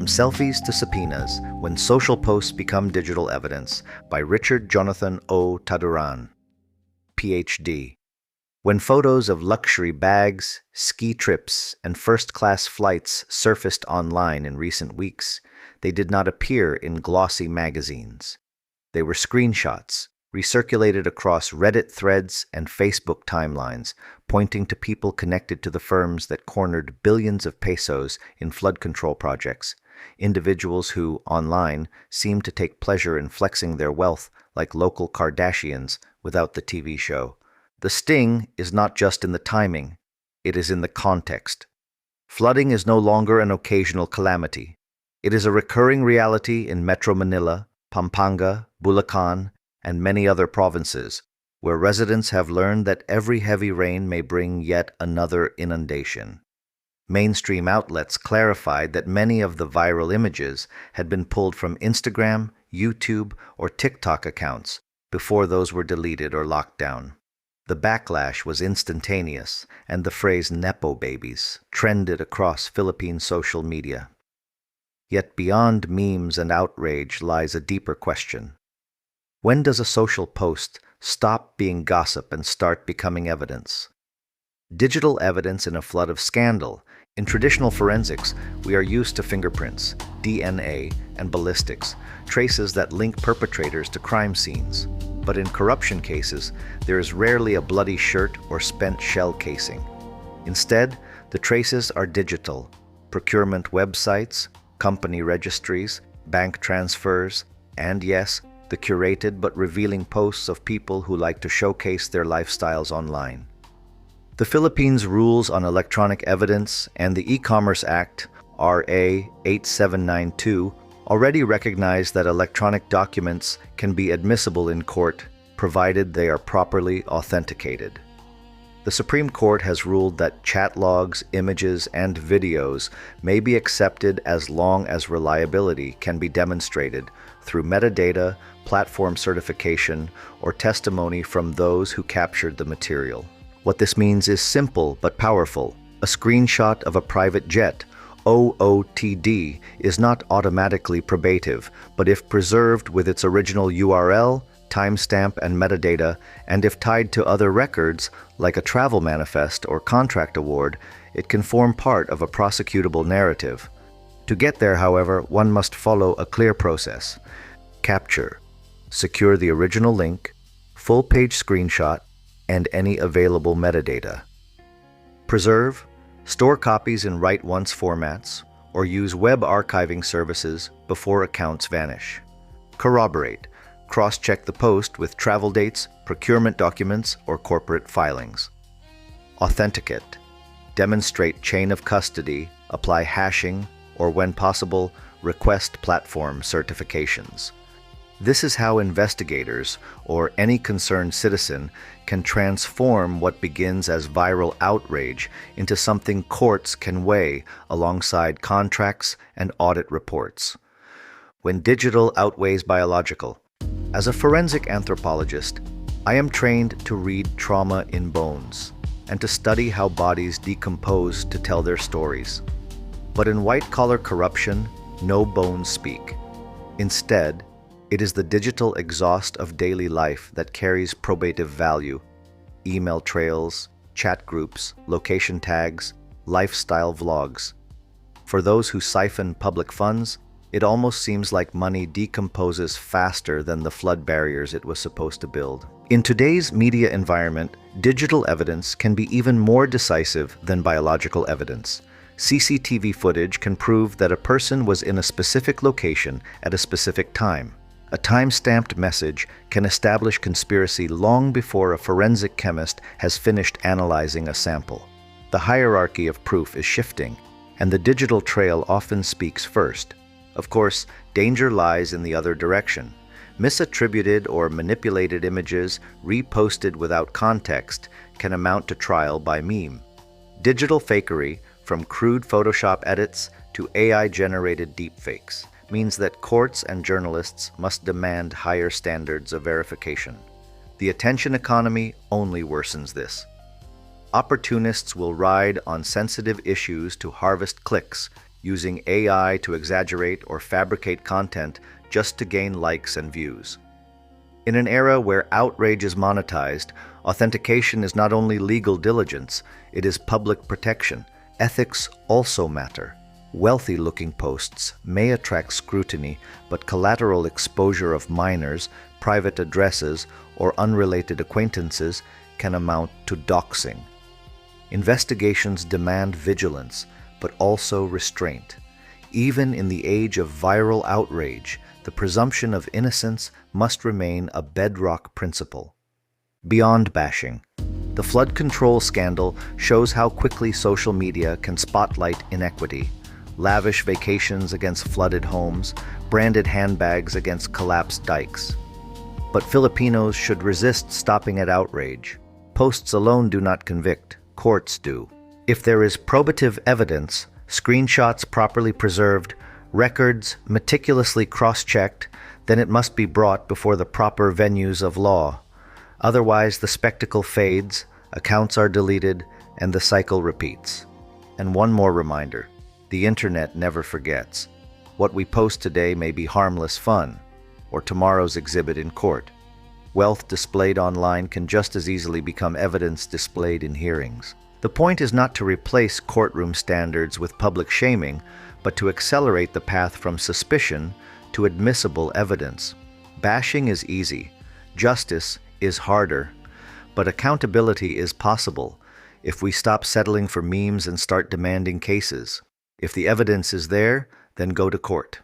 From Selfies to Subpoenas, When Social Posts Become Digital Evidence by Richard Jonathan O. Taduran, Ph.D. When photos of luxury bags, ski trips, and first-class flights surfaced online in recent weeks, they did not appear in glossy magazines. They were screenshots, recirculated across Reddit threads and Facebook timelines, pointing to people connected to the firms that cornered billions of pesos in flood control projects, individuals who, online, seemed to take pleasure in flexing their wealth like local Kardashians without the TV show. The sting is not just in the timing, it is in the context. Flooding is no longer an occasional calamity. It is a recurring reality in Metro Manila, Pampanga, Bulacan, and many other provinces, where residents have learned that every heavy rain may bring yet another inundation. Mainstream outlets clarified that many of the viral images had been pulled from Instagram, YouTube, or TikTok accounts before those were deleted or locked down. The backlash was instantaneous, and the phrase "Nepo babies" trended across Philippine social media. Yet beyond memes and outrage lies a deeper question. When does a social post stop being gossip and start becoming evidence? Digital evidence in a flood of scandal. In traditional forensics, we are used to fingerprints, DNA, and ballistics, traces that link perpetrators to crime scenes. But in corruption cases, there is rarely a bloody shirt or spent shell casing. Instead, the traces are digital: procurement websites, company registries, bank transfers, and yes, the curated but revealing posts of people who like to showcase their lifestyles online. The Philippines' rules on electronic evidence and the E-Commerce Act, RA 8792, already recognize that electronic documents can be admissible in court provided they are properly authenticated. The Supreme Court has ruled that chat logs, images, and videos may be accepted as long as reliability can be demonstrated through metadata, platform certification, or testimony from those who captured the material. What this means is simple but powerful. A screenshot of a private jet, OOTD, is not automatically probative, but if preserved with its original URL, timestamp, and metadata, and if tied to other records, like a travel manifest or contract award, it can form part of a prosecutable narrative. To get there, however, one must follow a clear process. Capture. Secure the original link, full-page screenshot, and any available metadata. Preserve. Store copies in write-once formats, or use web archiving services before accounts vanish. Corroborate. Cross-check the post with travel dates, procurement documents, or corporate filings. Authenticate. Demonstrate chain of custody, apply hashing, or when possible, request platform certifications. This is how investigators, or any concerned citizen, can transform what begins as viral outrage into something courts can weigh alongside contracts and audit reports. When digital outweighs biological. As a forensic anthropologist, I am trained to read trauma in bones and to study how bodies decompose to tell their stories. But in white-collar corruption, no bones speak. Instead, it is the digital exhaust of daily life that carries probative value: email trails, chat groups, location tags, lifestyle vlogs. For those who siphon public funds, it almost seems like money decomposes faster than the flood barriers it was supposed to build. In today's media environment, digital evidence can be even more decisive than biological evidence. CCTV footage can prove that a person was in a specific location at a specific time. A time-stamped message can establish conspiracy long before a forensic chemist has finished analyzing a sample. The hierarchy of proof is shifting, and the digital trail often speaks first. Of course, danger lies in the other direction. Misattributed or manipulated images reposted without context can amount to trial by meme. Digital fakery, from crude Photoshop edits to AI-generated deepfakes, means that courts and journalists must demand higher standards of verification. The attention economy only worsens this. Opportunists will ride on sensitive issues to harvest clicks, using AI to exaggerate or fabricate content just to gain likes and views. In an era where outrage is monetized, authentication is not only legal diligence, it is public protection. Ethics also matter. Wealthy-looking posts may attract scrutiny, but collateral exposure of minors, private addresses, or unrelated acquaintances can amount to doxing. Investigations demand vigilance, but also restraint. Even in the age of viral outrage, the presumption of innocence must remain a bedrock principle. Beyond bashing, the flood control scandal shows how quickly social media can spotlight inequity. Lavish vacations against flooded homes, branded handbags against collapsed dikes. But Filipinos should resist stopping at outrage. Posts alone do not convict, courts do. If there is probative evidence, screenshots properly preserved, records meticulously cross-checked, then it must be brought before the proper venues of law. Otherwise, the spectacle fades, accounts are deleted, and the cycle repeats. And one more reminder, the internet never forgets. What we post today may be harmless fun, or tomorrow's exhibit in court. Wealth displayed online can just as easily become evidence displayed in hearings. The point is not to replace courtroom standards with public shaming, but to accelerate the path from suspicion to admissible evidence. Bashing is easy, justice is harder, but accountability is possible if we stop settling for memes and start demanding cases. If the evidence is there, then go to court.